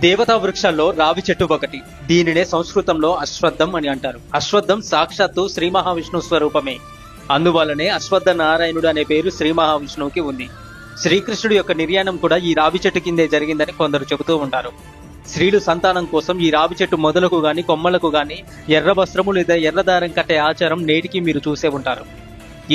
దేవతా వృక్షాల్లో రావి చెట్టు ఒకటి. దీనినే సంస్కృతంలో అశ్వత్థం అని అంటారు. అశ్వత్థం సాక్షాత్తు శ్రీ మహావిష్ణు స్వరూపమే. అందువల్లనే అశ్వత్థ నారాయణుడు అనే పేరు శ్రీ మహావిష్ణువుకి ఉంది. శ్రీకృష్ణుడి యొక్క నిర్యాణం కూడా ఈ రావి చెట్టు కిందే జరిగిందని కొందరు చెబుతూ ఉంటారు. స్త్రీలు సంతానం కోసం ఈ రావి చెట్టు మొదలకు గాని కొమ్మలకు గాని ఎర్ర వస్త్రము లేదా ఎర్రదారం కట్టే ఆచారం నేటికి మీరు చూసే ఉంటారు.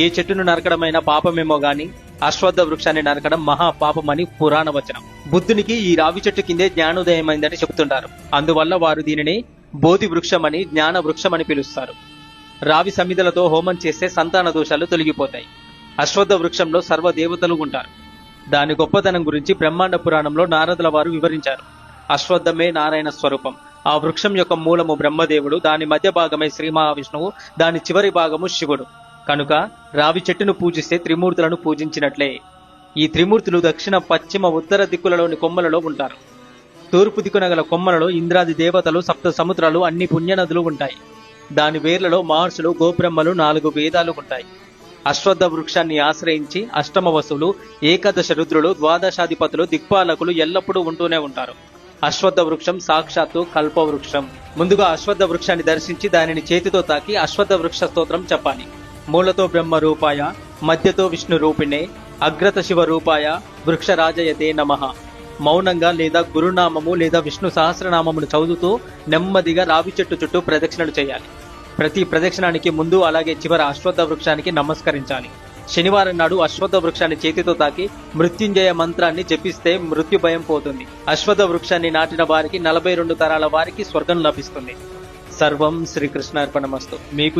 ఏ చెట్టును నరకడమైనా పాపమేమో గాని అశ్వత్థ వృక్షాన్ని నరకడం మహా పాపమని పురాణ వచనం. బుద్ధునికి ఈ రావి చెట్టు కిందే జ్ఞానోదయమైందని చెబుతుంటారు. అందువల్ల వారు దీనిని బోధి వృక్షమని జ్ఞాన వృక్షమని పిలుస్తారు. రావి సమిధలతో హోమం చేస్తే సంతాన దోషాలు తొలగిపోతాయి. అశ్వత్థ వృక్షంలో సర్వ దేవతలు ఉంటారు. దాని గొప్పతనం గురించి బ్రహ్మాండ పురాణంలో నారదుల వారు వివరించారు. అశ్వత్థమే నారాయణ స్వరూపం. ఆ వృక్షం యొక్క మూలము బ్రహ్మదేవుడు, దాని మధ్య భాగమే శ్రీ మహావిష్ణువు, దాని చివరి భాగము శివుడు. కనుక రావి చెట్టును పూజిస్తే త్రిమూర్తులను పూజించినట్లే. ఈ త్రిమూర్తులు దక్షిణ, పశ్చిమ, ఉత్తర దిక్కులలోని కొమ్మలలో ఉంటారు. తూర్పు దిక్కున గల కొమ్మలలో ఇంద్రాది దేవతలు, సప్త సముద్రాలు, అన్ని పుణ్యనదులు ఉంటాయి. దాని వేర్లలో మహర్షులు, గోబ్రహ్మలు, 4 వేదాలు ఉంటాయి. అశ్వత్థ వృక్షాన్ని ఆశ్రయించి అష్టమ వసువులు, ఏకాదశ రుద్రులు, ద్వాదశాధిపతులు, దిక్పాలకులు ఎల్లప్పుడూ ఉంటూనే ఉంటారు. అశ్వత్థ వృక్షం సాక్షాత్తు కల్పవృక్షం. ముందుగా అశ్వత్థ వృక్షాన్ని దర్శించి దానిని చేతితో తాకి అశ్వత్థ వృక్ష స్తోత్రం చెప్పాలి. మూలతో బ్రహ్మ రూపాయ, మధ్యతో విష్ణు రూపిణే, అగ్రత శివ రూపాయ, వృక్షరాజయతే నమః. మౌనంగా లేదా గురునామము లేదా విష్ణు సహస్రనామమును చదువుతూ నెమ్మదిగా రావి చెట్టు చుట్టూ ప్రదక్షిణలు చేయాలి. ప్రతి ప్రదక్షిణానికి ముందు అలాగే చివర అశ్వత్థ వృక్షానికి నమస్కరించాలి. శనివారం నాడు అశ్వత్థ వృక్షాన్ని చేతితో తాకి మృత్యుంజయ మంత్రాన్ని జపిస్తే మృత్యు భయం పోతుంది. అశ్వత్థ వృక్షాన్ని నాటిన వారికి 42 తరాల వారికి స్వర్గం లభిస్తుంది. సర్వం శ్రీకృష్ణార్పణమస్తు. మీకు